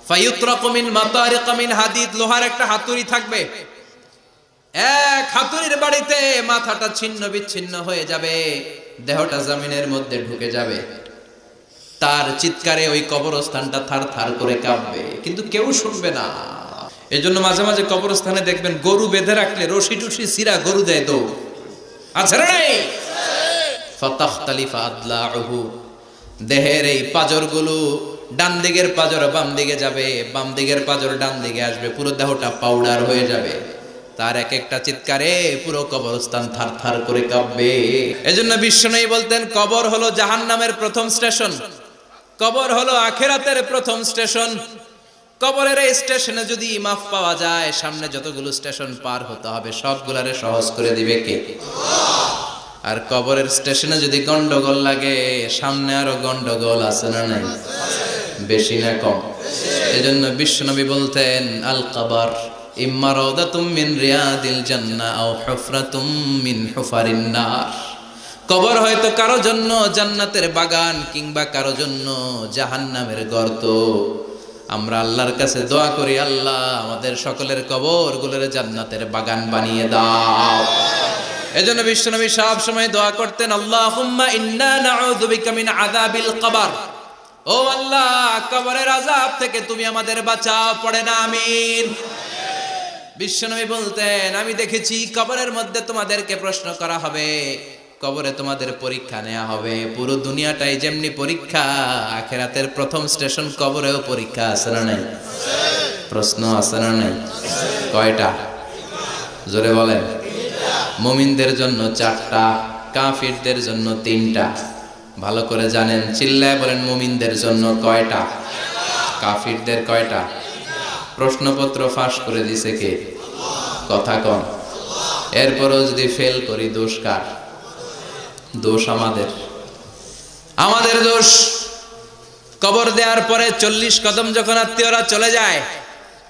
ফায়ুতরাকু মিন মাতারিক মিন হাদিদ, লোহার একটা হাতুড়ি থাকবে, এক হাতুড়ির বাড়িতে মাথাটা ছিন্ন বিচ্ছিন্ন হয়ে যাবে, দেহটা জমিনের মধ্যে ঢুকে যাবে, তার চিৎকারে ওই কবরস্থানটা থার থার করে কাঁপবে, কিন্তু কেউ শুনবে না। এজন্য মাঝে মাঝে কবরস্থানে দেখবেন গরু বেঁধে রাখলে রশি টুসি সিরা গরু দেয় দৌড়, আছে না নাই? ফাতাখতালিফা আদলাউহু, দেহের এই পাজরগুলো ডান দিকের পাজর বাম দিকে যাবে, বাম দিকের পাজর ডান দিকে আসবে, পুরো দেহটা পাউডার হয়ে যাবে। তার এক একটা চিৎকারে পুরো কবরস্থান থার থার করে কাঁপবে। এজন্য বিশ্বনবী বলতেন, কবর হলো জাহান্নামের প্রথম স্টেশন, কবর হলো আখিরাতের প্রথম স্টেশন। কবরের এই স্টেশনে যদি মাফ পাওয়া যায়, সামনে যতগুলো স্টেশন পার হতে হবে সবগুলারে সহজ করে দিবে কে? আর কবরের স্টেশনে যদি গন্ডগোল লাগে, সামনে আরো গন্ডগোল আছে না নাই? বেশি না কম? এজন্য বিশ্বনবী বলতেন, আল কবর ইম্মা রাউদাতুম মিন রিয়াদিল জান্নাহ আও হুফরাতুম মিন হুফারিন নার। কবর হয়তো কারো জন্য জান্নাতের বাগান, কিংবা কারো জন্য জাহান্নামের গর্ত। আমরা আল্লাহর কাছে দোয়া করি, আল্লাহ আমাদের সকলের কবরগুলোর জান্নাতের বাগান বানিয়ে দাও। এজন্য বিশ্বনবী সব সময় দোয়া করতেন, আল্লাহুম্মা ইন্না নাউযু বিকা মিন আযাবিল কবর, ও আল্লাহ কবরের আযাব থেকে তুমি আমাদের বাঁচাও, পড়ে না আমিন। বিশ্বনবী বলতেন, আমি দেখেছি কবরের মধ্যে তোমাদেরকে প্রশ্ন করা হবে, কবরে তোমাদের পরীক্ষা নেওয়া হবে। পুরো দুনিয়াটাই যেমনি পরীক্ষা, আখিরাতের প্রথম স্টেশন কবরেও পরীক্ষা, আছে না নাই? প্রশ্ন আছে না নাই? কয়টা? জোরে বলেন। মুমিনদের জন্য 4টা, কাফিরদের জন্য 3টা। ভালো করে জানেন, চিল্লায় বলেন, মুমিনদের জন্য কয়টা, কাফিরদের কয়টা? প্রশ্নপত্র ফাঁস করে দিছে কে? কথা কম। এরপরও যদি ফেল করি, দোষ কার? দোষ আমাদের, আমাদের দোষ। কবর দেওয়ার পরে 40 কদম যখন আত্মীয়রা চলে যায়,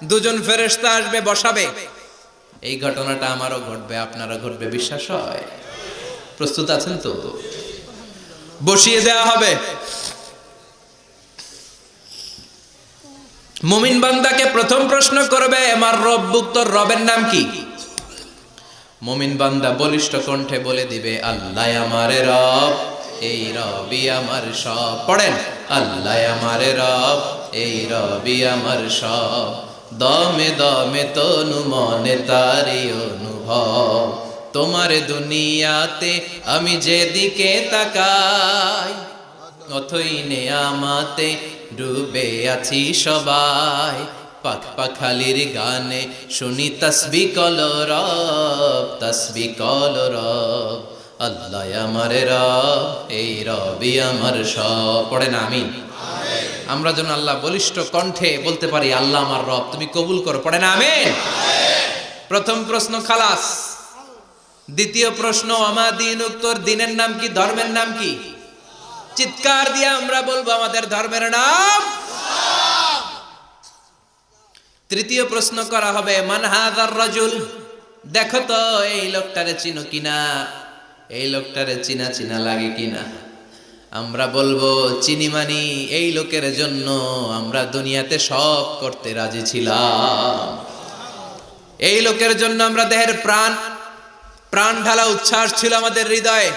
দুজন ফেরেশতা আসবে, বসাবে। এই ঘটনাটা আমারও ঘটবে, আপনারও ঘটবে, বিশ্বাস হয়? প্রস্তুত আছেন তো? বসিয়ে দেওয়া হবে। মুমিন বান্দাকে প্রথম প্রশ্ন করবে, আমার রব্বুক, তোর রবের নাম কি? মুমিন বান্দা বলিষ্ঠ কণ্ঠে বলে দিবে, আল্লাহ আমারে রব, এই রবি আমার সব। পড়েন, আল্লাহ আমারে রব, এই রবি আমার সব। দমে দমে তনু মনে তারি অনুভব, তোমার দুনিয়াতে আমি যেদিকে তাকাই, অথই নেয়ামাতে ডুবে আছি সবাই। পাখ পাখালির গানে শুনি তসবিহ কলরব, তসবিহ কলরব। আল্লাহ আমার রব, এই রবি আমার সব। পড়েন আমিন। আমরা যেন আল্লাহ বলিষ্ঠ কণ্ঠে বলতে পারি, আল্লাহ আমার রব, তুমি কবুল করো। পড়েন আমিন। প্রথম প্রশ্ন খালাস। দ্বিতীয় প্রশ্ন, আমা দিন, উত্তর দিনের নাম কি, ধর্মের নাম কি? চিৎকার দিয়ে আমরা বলবো, আমাদের ধর্মের নাম। তৃতীয় প্রশ্ন করা হবে, মান হাযার রাজুল, দেখো তো এই লোকটারে চিনো কিনা, এই লোকটারে চিনা চিনা লাগে কিনা। আমরা বলবো, চিনি মানি, এই লোকের জন্য আমরা দুনিয়াতে সব করতে রাজি ছিলাম। এই লোকের জন্য আমরা দেহের প্রাণ ঢালা উচ্ছ্বাস ছিল আমাদের হৃদয়ে।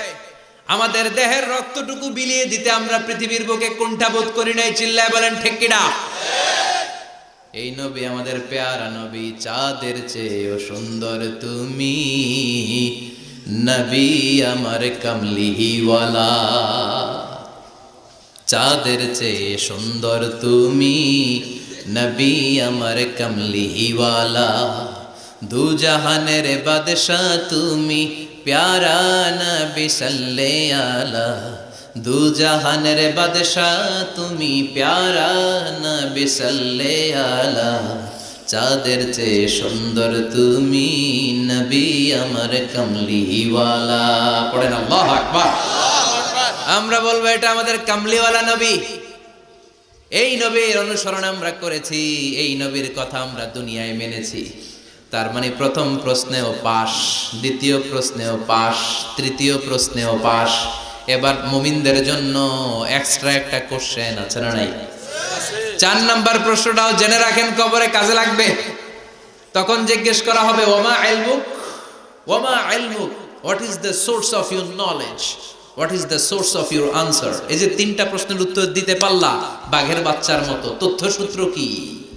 আমাদের দেহের রক্তটুকু বিলিয়ে দিতে আমরা পৃথিবীর বুকে কুণ্ঠাবোধ করি নাই। চিল্লায় বলেন ঠিক কিনা? এই নবী আমাদের পেয়ারা নবী, চাঁদের চেয়েও সুন্দর তুমি, নবী আমার কামলিওয়ালা। চাঁদের চেয়ে সুন্দর তুমি, নবী আমার কামলিওয়ালা। দু জাহানের বাদশা তুমি, প্যারা নবী সাল্লে আলা। দু জাহানের বাদশা তুমি, প্যারা নবী সাল্লে আলা। চাঁদের চেয়ে সুন্দর তুমি, নবী আমার কামলিওয়ালা। পড়েন আল্লাহু আকবার। আমরা বলবো, এটা আমাদের কামলিওয়ালা নবী। এই নবীর অনুসরণ আমরা করেছি, এই নবীর কথা আমরা দুনিয়ায় মেনেছি। তার মানে প্রথম প্রশ্নেও পাস, দ্বিতীয় প্রশ্নেও পাস, তৃতীয় প্রশ্নেও পাস। এবার মুমিনদের জন্য এক্সট্রা একটা কোশ্চেন আছে না নাই? 4 নাম্বার প্রশ্নটাও জেনে রাখেন, কবরে কাজে লাগবে। তখন জিজ্ঞেস করা হবে ওমা ইলমুক, ওমা ইলমুক, what is the source of your knowledge, what is the source of your answer. এই যে 3টা প্রশ্নের উত্তর দিতে পারলা বাঘের বাচ্চার মতো, তথ্যসূত্র কি,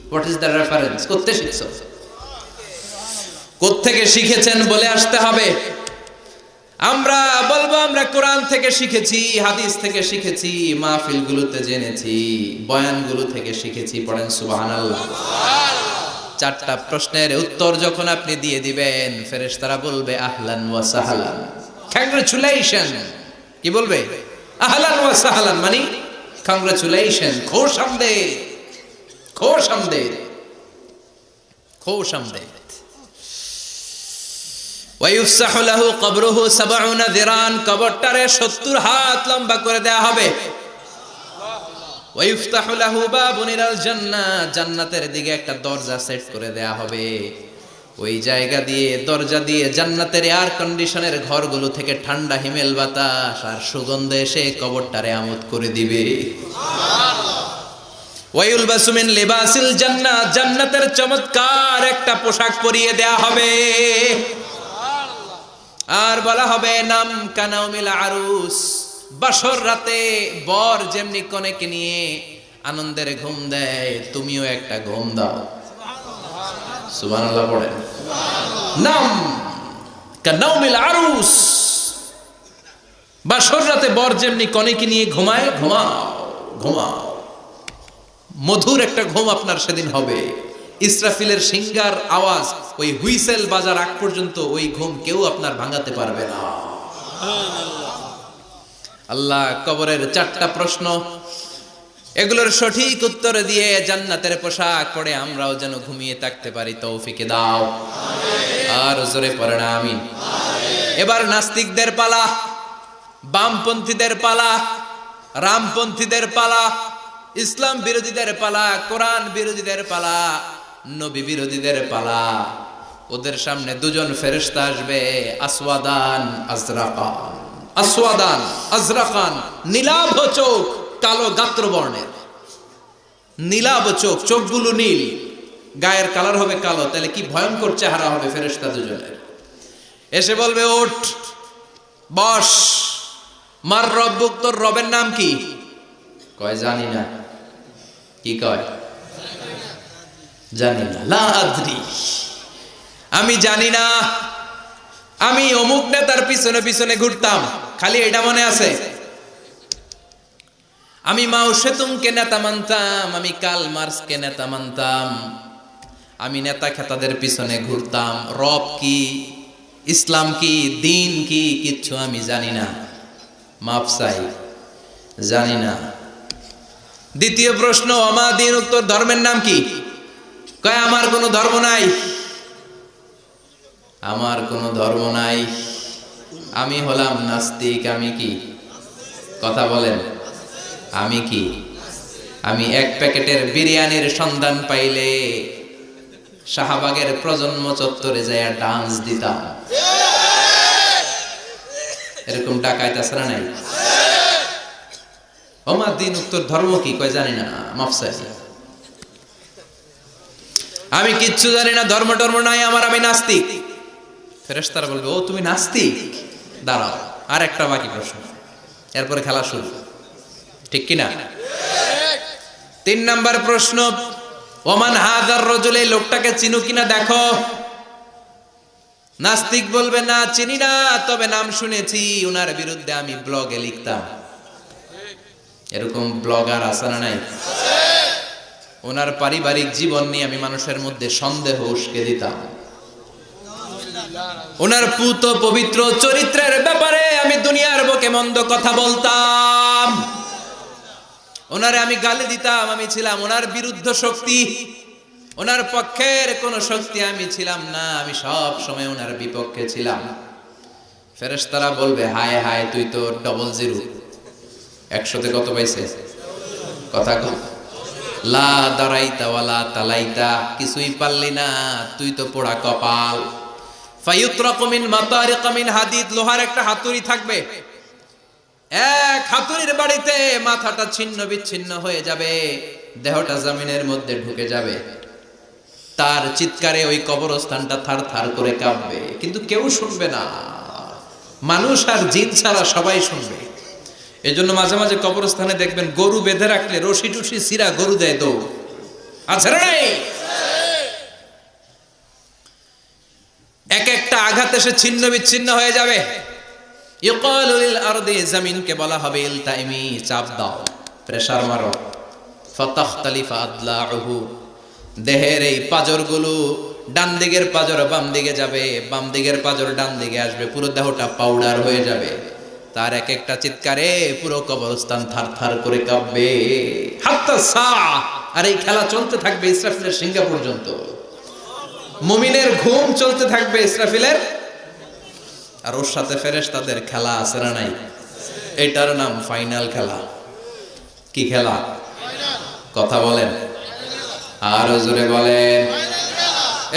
হোয়াট ইজ দ্য রেফারেন্স, কোত্থেকে শিখছো, কোত্থেকে শিখেছেন বলে আসতে হবে। আমরা বলবো আমরা কোরআন থেকে শিখেছি, হাদিস থেকে শিখেছি, মাহফিলগুলোতে জেনেছি, বয়ানগুলো থেকে শিখেছি। পড়েন সুবহানাল্লাহ। 4টা প্রশ্নের উত্তর যখন আপনি দিয়ে দিবেন, ফেরেশতারা বলবে আহলান ওয়া সাহলান, কংগ্রাচুলেশন। কি বলবে? আহলান ওয়া সাহলান মানে কংগ্রাচুলেশন, খোশ আমদেদ, খোশ আমদেদ, খোশ আমদেদ। ওয়ায়ুফসাহু লাহু কবরুহু 70 যিরান, কবরটারে 70 হাত লম্বা করে দেয়া হবে। ওয়ায়ুফতাহু লাহু বাবুন ইলাল জান্নাহ, জান্নাতের দিকে একটা দরজা সেট করে দেয়া হবে। ওই জায়গা দিয়ে, দরজা দিয়ে জান্নাতের এয়ার কন্ডিশনের ঘরগুলো থেকে ঠান্ডা হিমেল বাতাস আর সুগন্ধ এসে কবরটারে আমোদ করে দিবে। ওয়ায়ুলবাসু মিন লিবাসিল জান্নাহ, জান্নাতের চমৎকার একটা পোশাক পরিয়ে দেয়া হবে। আর বলা হবে নাম কানাউমিল আরুস, বাসর রাতে বর যেমনি কনেকে নিয়ে আনন্দের ঘুম দেয়, তুমিও একটা ঘুম দাও। সুবহানাল্লাহ পড়েন। নাম কানাউমিল আরুস, বাসর রাতে বর যেমনি কনেকে নিয়ে ঘুমায়, ঘুমাও ঘুমাও। মধুর একটা ঘুম আপনার সেদিন হবে। ইসরাফিলের সিঙ্গার আওয়াজ ওই হুইসেল বাজার আগ পর্যন্ত ওই ঘুম কেউ আপনার ভাঙাতে পারবে না। আল্লাহ কবরের 4টা প্রশ্ন, এগুলোর সঠিক উত্তর দিয়ে জান্নাতের পোশাক পরে আমরাও যেন ঘুমিয়ে থাকতে পারি, তৌফিক দাও। আর জোরে পড়ে না আমিন। এবার নাস্তিকদের পালা, বামপন্থীদের পালা, রামপন্থীদের পালা, ইসলাম বিরোধীদের পালা, কোরআন বিরোধীদের পালা, নবী বিরোধীদের পালা। ওদের সামনে 2জন ফেরেশতা আসবে, আসওয়াদান আজরাকান, আসওয়াদান আজরাকান, নীলাভ চোখ, কালো গাত্র বর্ণের, নীলাভ চোখ, চোখগুলো নীল, গায়ের কালার হবে কালো। তাহলে কি ভয়ঙ্কর চেহারা হবে ফেরেশতা 2জনের। এসে বলবে ওঠ, বস, মার রব্বুক, তোর রবের নাম কি? কয় জানি না। কি কয়? জানি না। লা আদরি, আমি জানি না। আমি অমুক নেতার পিছনে পিছনে ঘুরতাম, খালি এটা মনে আছে। আমি মাও সেতুংকে নেতা মানতাম, আমি কার্ল মার্কসকে নেতা মানতাম, আমি নেতা খেতাদের পিছনে ঘুরতাম। রব কি, ইসলাম কি, দিন কি, কিচ্ছু আমি জানি না। মাফ চাই, জানি না। দ্বিতীয় প্রশ্ন, আমা দিন, উত্তর ধর্মের নাম কি? কয় আমার কোনো ধর্ম নাই, আমার কোনো ধর্ম নাই, আমি হলাম নাস্তিক। আমি কি? কথা বলেন, আমি কি? আমি 1 প্যাকেটের বিরিয়ানির সন্ধান পাইলে শাহবাগের প্রজন্ম চত্বরে যায় ডান্স দিতাম। এরকম ডাকাইত আছে না নাই? আমার দিন, উত্তর ধর্ম কি? কয় জানি না, মাফসাই, আমি কিচ্ছু জানি না, ধর্ম টর্ম নাই আমার, আমি নাস্তিক। ফেরেশতারা বলবে ও তুমি নাস্তিক, দাঁড়াও আর একটা বাকি প্রশ্ন, এরপরে খেলা শুরু, ঠিক কিনা? 3 নাম্বার প্রশ্ন, ওমান হাদার রাজুল, এই লোকটাকে চিনো কিনা দেখো। নাস্তিক বলবে না চিনি না, তবে নাম শুনেছি, ওনার বিরুদ্ধে আমি ব্লগে লিখতাম। এরকম ব্লগার আছে না নাই? ওনার পারিবারিক জীবন নিয়ে আমি মানুষের মধ্যে সন্দেহ উস্কে দিতাম। ওনার পুত পবিত্র চরিত্রের ব্যাপারে আমি দুনিয়ার বুকে মন্দ কথা বলতাম। ওনারে আমি গালি দিতাম। আমি ছিলাম ওনার বিরুদ্ধ শক্তি, ওনার পক্ষের কোন শক্তি আমি ছিলাম না, আমি সব সময় ওনার বিপক্ষে ছিলাম। ফেরেশতারা বলবে হায় হায়, তুই তো ডবল জিরো, 100তে কত পাইছে? কথা কম। লা দারাইতা ওয়ালা তালাইতা, কিছুই পারলি না, তুই তো পোড়া কপাল। ফায়ুতরাকু মিন মাতারিক মিন হাদিদ, লোহার একটা হাতুড়ি থাকবে, এক হাতুড়ির বাড়িতে মাথাটা ছিন্ন বিচ্ছিন্ন হয়ে যাবে। দেহটা জমিনের মধ্যে ঢুকে যাবে, তার চিৎকারে ওই কবরস্থানটা থার থার করে কাঁপবে, কিন্তু কেউ শুনবে না। মানুষ আর জিন ছাড়া সবাই শুনবে। এজন্য মাঝে মাঝে কবরস্থানে দেখবেন গরু বেঁধে রাখলে রশি টুসি সিরা গরু দেয় দৌড়। আছে না নাই? এক একটা আঘাত এসে ছিন্ন বিচ্ছিন্ন হয়ে যাবে। ইউকালু লিল আরদি, জমিনকে বলা হবে ইলতাইমি, চাপ দাও, প্রেসার মারো। ফাতাখতালিফা আদলাউহু, দেহের এই পাঁজরগুলো ডান দিকের পাঁজর বাম দিকে যাবে, বাম দিকের পাঁজর ডান দিকে আসবে, পুরো দেহটা পাউডার হয়ে যাবে। তার এক একটা চিৎকারে পুরো কবরস্থান থার থার করে কাঁপবে। হাত্তা সা, আর এই খেলা চলতে থাকবে ইসরাফিলের সিংহা পর্যন্ত। মুমিনের ঘুম চলতে থাকবে ইসরাফিলের, আর ওর সাথে ফেরেশতাদের খেলা আছে না নাই? এটার নাম ফাইনাল খেলা। কি খেলা? কথা বলেন, আর জোরে বলেন।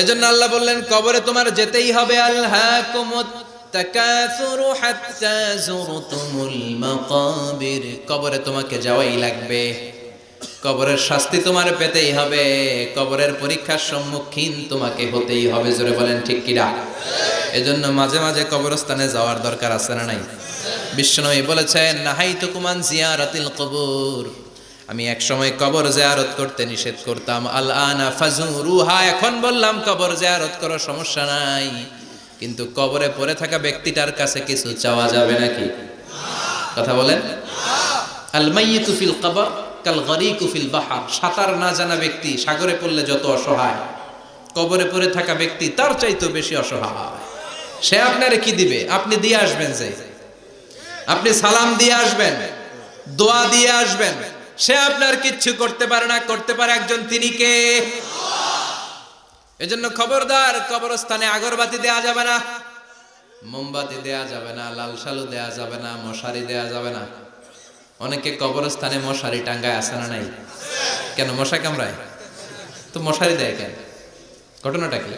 এজন্য আল্লাহ বললেন কবরে তোমার যেতেই হবে। আলহাকুমুত তাকাসুরু হাত্তা যুরতুমুল মাকাবির, কবরে তোমাকে যাওয়াই লাগবে। কবরের শাস্তি তোমার পেতেই হবে, কবরের পরীক্ষার সম্মুখীন তোমাকে হতেই হবে। জোরে বলেন ঠিক কিনা? এজন্য মাঝে মাঝে কবরস্থানে যাওয়ার দরকার আছে না নাই? বিশ্বনবী বলেছেন নাহাইতুকুম আন জিয়ারাতিল কবর, আমি এক সময় কবর জিয়ারত করতে নিষেধ করতাম। আল আনা ফাজুরুহা, এখন বললাম কবর জিয়ারত করো, সমস্যা নাই, কিন্তু কবরে পড়ে থাকা ব্যক্তিটার কাছে কিছু চাওয়া যাবে নাকি? কথা বলেন। আল মাইয়িতু ফিল কবর কাল গরিকু ফিল বাহর, সাঁতার না জানা ব্যক্তি সাগরে পড়লে যত অসহায়, কবরে পড়ে থাকা ব্যক্তি তার চাইতেও বেশি অসহায়। সে আপনারে কি দিবে? আপনি দিয়ে আসবেন, যে আপনি সালাম দিয়ে আসবেন, দোয়া দিয়ে আসবেন, সে আপনার কিচ্ছু করতে পারে না। করতে পারে একজন, তিনি কে? এজন্য খবরদার, কবরস্থানে আগরবাতি দেয়া যাবে না, মোমবাতি দেয়া যাবে না, লাল শালু দেয়া যাবে না, মশারি দেয়া যাবে না। অনেকে কবরস্থানে মশারি টাঙ্গায়, আছে না নাই? কেন? মশা কামড়ায় তো মশারি দেয় কেন? ঘটনাটা কি?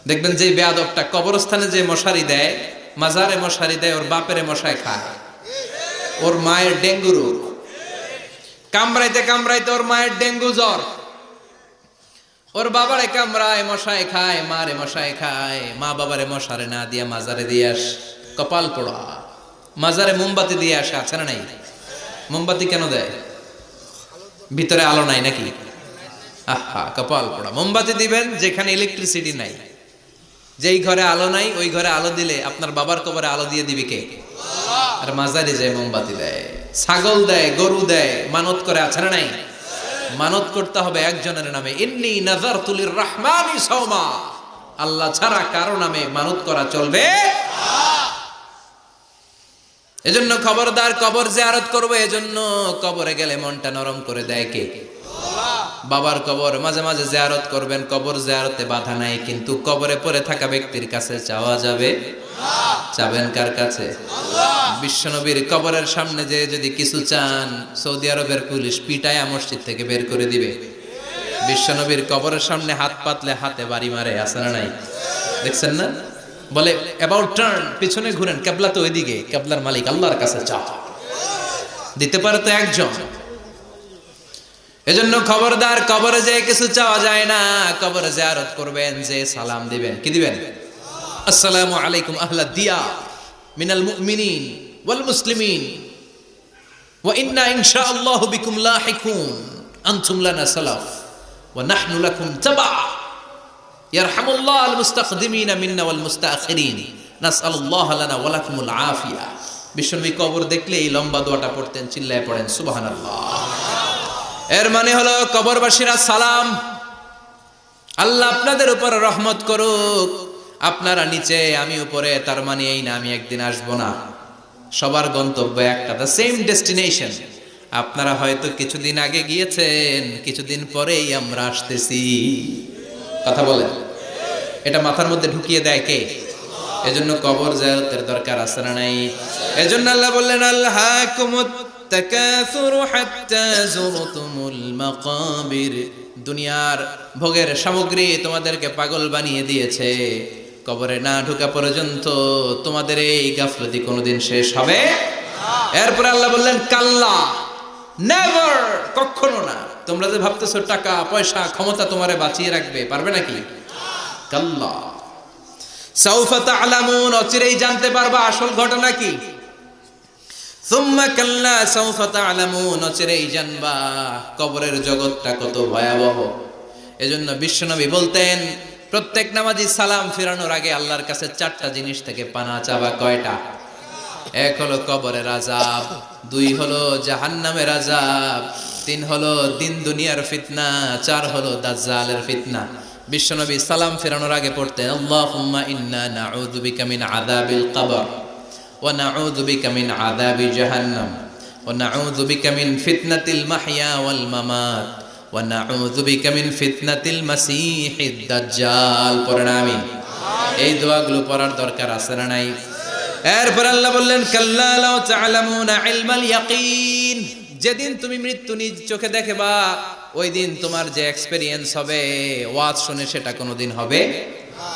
দেখবেন যে বেয়াদবটা কবরস্থানে যে মশারি দেয়, মাজারে মশারি দেয়, ওর বাপেরে মশায় খায়, ওর মায়ের ডেঙ্গু রোগ, কামড়াইতে কামড়াইতে ওর মায়ের ডেঙ্গু জ্বর, ওর বাবারে কামড়ায়, মশায় খায়, মারে মশায় খায়, মা বাবারে মশারে না দিয়া মাজারে দিয়ে আস, কপাল পোড়া। মাজারে মোমবাতি দিয়ে আসে, আছে না নাই? মোমবাতি কেন দেয়? ভিতরে আলো নাই নাকি? আহা, কপাল পোড়া। মোমবাতি দিবেন যেখানে ইলেকট্রিসিটি নাই, যেই ঘরে আলো নাই ওই ঘরে আলো দিলে আপনার বাবার কবরে আলো দিয়ে দিবে কে? আর মাজারে যায় মোমবাতি দেয়, ছাগল দেয়, গরু দেয়, মানত করে, আছে না নাই? মানত করতে হবে একজনের নামে। ইন্নী নাযারতু লিররহমানি সাওমা, আল্লাহ ছাড়া কারো নামে মানত করা চলবে। এজন্য খবরদার, কবর জিয়ারত করবো। এজন্য কবরে গেলে মনটা নরম করে দেয় কে? বাবার কবর মাঝে মাঝে জিয়ারত করবেন, কবর জিয়ারতে বাধা নাই, কিন্তু কবরে পড়ে থাকা ব্যক্তির কাছে চাওয়া যাবে? চাবেন কার কাছে? বিশ্বনবীর কবরের সামনে যে যদি কিছু চান, সৌদি আরবের পুলিশ পিটায়া মসজিদ থেকে বের করে দিবে। বিশ্বনবীর কবরের সামনে হাত পাতলে হাতে বাড়ি মারে, আছে না নাই? দেখছেন না? বলে অ্যাবাউট টার্ন, পিছনে ঘুরেন, কেবলা তো ওইদিকে, কেবলার মালিক আল্লাহর কাছে চাও, দিতে পারে তো একজন। এজন্য খবরদার, কবরে যে কিছু চাওয়া যায় না। কবরে জিয়ারত করবেন, যে সালাম দিবেন, কি দিবেন? আসসালামু আলাইকুম আহলা দিয়া মিনাল মুমিনিন ওয়াল মুসলিমিন ওয়া ইন্না ইনশাআল্লাহু বিকুম লাহিকুন আনতুম লানা সালাফ ওয়া নাহনু লাকুম তাবা ইয়ারহামুল্লাহ আল মুস্তাকদিমিনা মিন্না ওয়াল মুস্তাখিরিন নাসআলুল্লাহ লানা ওয়া লাকুমুল আফিয়া। বিশ্বনবী কবর দেখলে এই লম্বা দোয়াটা পড়তেন, চিল্লায় পড়েন সুবহানাল্লাহ। এর মানে হলো কবরবাসীরা সালাম, আল্লাহ আপনাদের উপর রহমত করুক, আপনারা নিচে আমি উপরে, তার মানে এই না আমি একদিন আসবো না। সবার গন্তব্য একটা, দ্য সেম ডেস্টিনেশন। আপনারা হয়তো কিছুদিন আগে গিয়েছেন, কিছুদিন পরেই আমরা আসতেছি। কথা বলেন, এটা মাথার মধ্যে ঢুকিয়ে দেয় কে? এজন্য কবর জিয়ারতের দরকার আছে না নাই? এজন্য আল্লাহ বললেন আলহাকুমুত তাকাসুরু হাত্তা যুরতুমুল মাকাবির, দুনিয়ার ভোগের সামগ্রী তোমাদেরকে পাগল বানিয়ে দিয়েছে, কবরে না ঢোকা পর্যন্ত তোমাদের এই গাফলতি কোনোদিন শেষ হবে? এরপর আল্লাহ বললেন কাল্লা, নেভার, কখনো না। তোমরা যে ভাবতেছো টাকা পয়সা ক্ষমতা তোমারে বাঁচিয়ে রাখবে, পারবে নাকি? কাল্লা সাউফা তা'লামুন, অচিরেই জানতে পারবা আসল ঘটনা কি। সুম্মা কাল্লা সাউফা তা'লামুন, অচিরেই জানবা কবরের জগৎটা কত ভয়াবহ। এজন্য বিশ্বনবী বলতেন প্রত্যেক নামাজি সালাম ফিরানোর আগে আল্লাহর কাছে 4টা জিনিস থেকে পানা চাবা। কয়টা? 1 হলো কবরের আযাব, 2 হলো জাহান্নামের আযাব, 3 হলো দিন দুনিয়ার ফিতনা, 4 হলো দাজ্জালের ফিতনা। বিশ্বনবী সালাম ফিরানোর আগে পড়তেন আল্লাহুম্মা ইন্না নাউযু বিকা মিন আযাবিল কবর ওয়া নাউযু বিকা মিন আযাবি জাহান্নাম ওয়া নাউযু বিকা মিন ফিতনাতিল মাহইয়া ওয়াল মামাত ওয়া নাউযু বিকা মিন ফিতনাতিল মাসীহিদ দাজ্জাল। পড়েন আমিন। এই দোয়াগুলো পড়ার দরকার আছে না নাই? এরপর আল্লাহ বললেন কাল্লা লাউ তা'লামুনা ইলমাল ইয়াকিন, যেদিন তুমি মৃত্যু নিজ চোখে দেখবা ওই দিন তোমার যে এক্সপেরিয়েন্স হবে ওয়াজ শুনে সেটা কোনোদিন হবে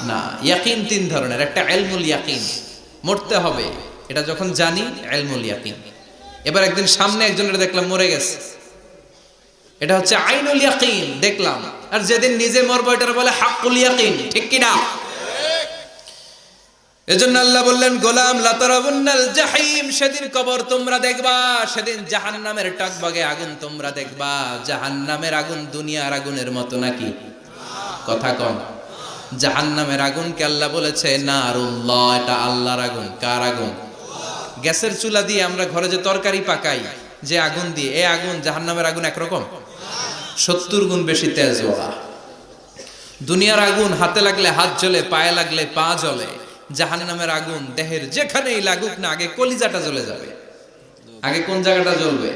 না। ইয়াকিন 3 ধরনের, একটা ইলমুল ইয়াকিন, মরতে হবে এটা যখন জানি, ইলমুল ইয়াকিন। এবার একদিন সামনে একজনের দেখলাম মরে গেছে, এটা হচ্ছে আইনুল ইয়াকিন, দেখলাম। আর যেদিন নিজে মরবো এটার বলে হাক্কুল ইয়াকিন, ঠিক কি না? এজন্য আল্লাহ বললেন গোলাম লা তারাবুন্নাল জাহিম, সেদিন কবর তোমরা দেখবা, সেদিন জাহান্নামের টকবগে আগুন তোমরা দেখবা। জাহান্নামের আগুন দুনিয়ার আগুনের মতো নাকি? কথা কন। জাহান্নামের আগুনকে আল্লাহ বলেছে নারুল্লাহ, এটা আল্লাহর আগুন। কার আগুন? গ্যাসের চুলা দিয়ে আমরা ঘরে যে তরকারি পাকাই যে আগুন দিয়ে, এই আগুন জাহান্নামের আগুন একরকম, 70 গুণ বেশি তেজওয়ালা। দুনিয়ার আগুন হাতে লাগলে হাত জ্বলে, পায়ে লাগলে পা জ্বলে। জাহান্নামের আগুন দেহের যেখানেই লাগুক না আগে কলিজাটা জ্বলে যাবে। আগে কোন জায়গাটা জ্বলবে?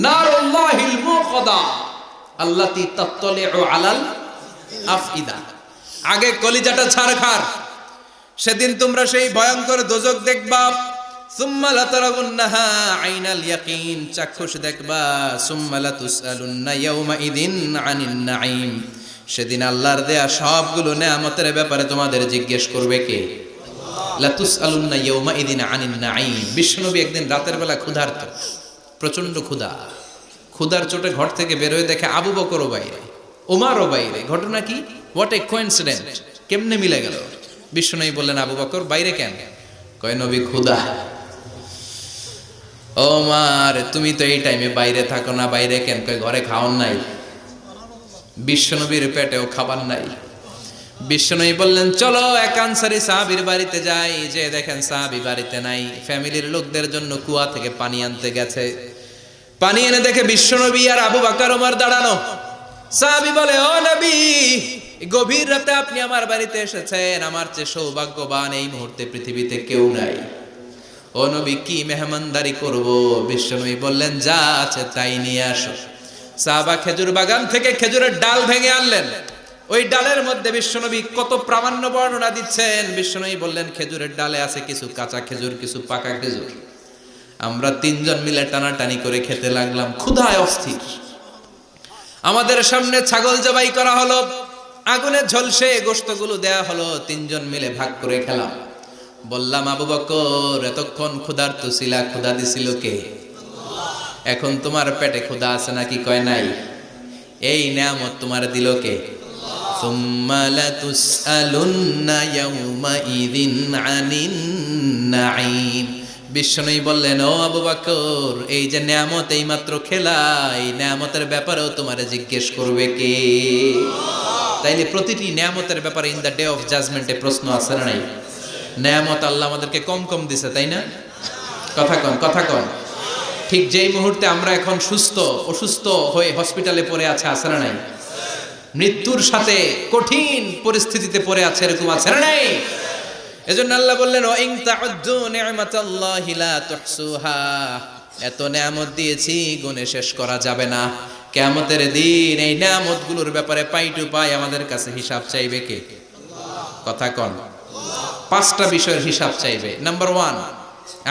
নারুল্লাহিল মুকাদা আল্লাতী তাত্তালিউ আলাল আফইদা, আগে কলিজাটা ছারখার। সেদিন তোমরা সেই ভয়ঙ্কর দোজখ দেখবা। সুম্মা লাতারাবুন্নাহা আইনাল ইয়াকিন, চাক্ষুষ দেখবা। সুম্মা লাতুসআলুন্না ইয়াওমা ইযিন আনিন নাঈম, সেদিন আল্লাহর দেয়া সবগুলো নেয়ামতের ব্যাপারে তোমাদের জিজ্ঞেস করবে কে? লাতুসআলুন্না ইয়াওমা ইযিন আনিন নাঈম। বিশ্বনবী একদিন রাতের বেলা ক্ষুধার্ত, প্রচন্ড ক্ষুধা। ক্ষুধার চোটে ঘর থেকে বের হয়ে দেখে আবু বকরও বাইরে, ওমরও বাইরে। ঘটনা কি? হোয়াট এ কোইন্সিডেন্ট, কেমনে মিলে গেল? বিশ্বনবী বললেন আবু বকর বাইরে কেন? কয় নবী ক্ষুধা। ওমর তুমি তো এই টাইমে বাইরে থাকো না, বাইরে কেন? কয় ঘরে খাওন নাই। বিশ্বনবীর পেটেও খাবার নাই। বিশ্বনবী বললেন চলো এক আনসারী সাহাবীর বাড়িতে যাই। যে দেখেন সাহাবী বাড়িতে নাই, ফ্যামিলির লোকদের জন্য কুয়া থেকে পানি আনতে গেছে। পানি এনে দেখে বিশ্বনবী আর আবু বকর ওমর দাঁড়ানো। সাহাবী বলে ও নবী, গভীর রাতে আপনি আমার বাড়িতে এসেছেন, আমার চেয়ে সৌভাগ্যবান এই মুহূর্তে পৃথিবীতে কেউ নাই। ও নবী কি মেহমানদারি করব? বিশ্বনবী বললেন যা আছে তাই নিয়ে আসো। সাহাবা খেজুর বাগান থেকে খেজুরের ডাল ভেঙে আনলেন। ওই ডালের মধ্যে বিশ্বনবী কত প্রামাণ্য বর্ণনা দিচ্ছেন। বিশ্বনবী বললেন খেজুরের ডালে আছে কিছু কাঁচা খেজুর, কিছু পাকা খেজুর। আমরা 3 জন মিলে টানাটানি করে খেতে লাগলাম, ক্ষুধায় অস্থির। আমাদের সামনে ছাগল জবাই করা হলো, আগুনে ঝলসে গোশতগুলো দেয়া হলো, 3 জন মিলে ভাগ করে খেলাম। বললাম আবু বকর এতক্ষণ ক্ষুধার্ত ছিলা, ক্ষুধা দিছিল কে? এখন তোমার পেটে ক্ষুধা আছে নাকি? কয় নাই। এই নিয়ামত তোমার দিল কে? সুম্মা লাতুসআলুন্না ইয়াওমা ইযিন আনিন নাঈম। বিশ্বনবী বললেন ও আবু বকর এই যে নিয়ামত এই মাত্র খেলা, এই নিয়ামতের ব্যাপারেও তোমারে জিজ্ঞেস করবে কে? তাইলে প্রতিটি নিয়ামতের ব্যাপারে ইন দ্য ডে অফ জাজমেন্টে প্রশ্ন আছে না নাই? নিয়ামত আল্লাহ আমাদেরকে কম কম দিছে, তাই না? কথা কন, কথা কন। ঠিক যেই মুহূর্তে আমরা এখন সুস্থ, অসুস্থ হয়ে হসপিটালে পড়ে আছে না নাই? মৃত্যুর সাথে কঠিন পরিস্থিতিতে পড়ে আছে, এরকম আছে না নাই? এজন্য আল্লাহ বললেন ওয়া ইন তাউদ্দু নি'মাতাল্লাহি লা তুহসুহা, এত নিয়ামত দিয়েছি গুণে শেষ করা যাবে না। কিয়ামতের দিন এই নিয়ামতগুলোর ব্যাপারে পাই টু পাই আমাদের কাছে হিসাব চাইবে কে? কথা কন। 5টা বিষয়ের হিসাব চাইবে। নাম্বার 1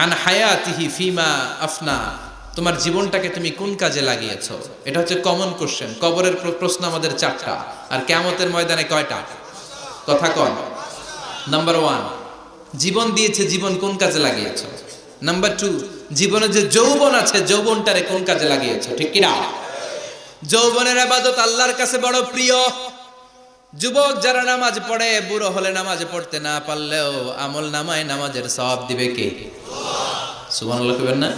আন হায়াতিহি ফিমা আফনা, তোমার জীবনটাকে তুমি কোন কাজে লাগিয়েছো? এটা হচ্ছে কমন কোশ্চেন। কবরের প্রশ্ন আমাদের 4টা, আর কিয়ামতের ময়দানে কয়টা? কথা কন। নাম্বার 1 জীবন দিয়েছে, জীবন কোন কাজে লাগিয়েছো? নাম্বার 2 জীবনে যে যৌবন আছে যৌবনটারে কোন কাজে লাগিয়েছো? ঠিক কি না? যৌবনের ইবাদত আল্লাহর কাছে বড় প্রিয়। যুবক যারা নামাজ পড়ে, বুড়ো হলে নামাজ পড়তে না পারলেও আমল নামায় নামাজের সওয়াব দিবে কে? সুবহানাল্লাহ কইবেন না?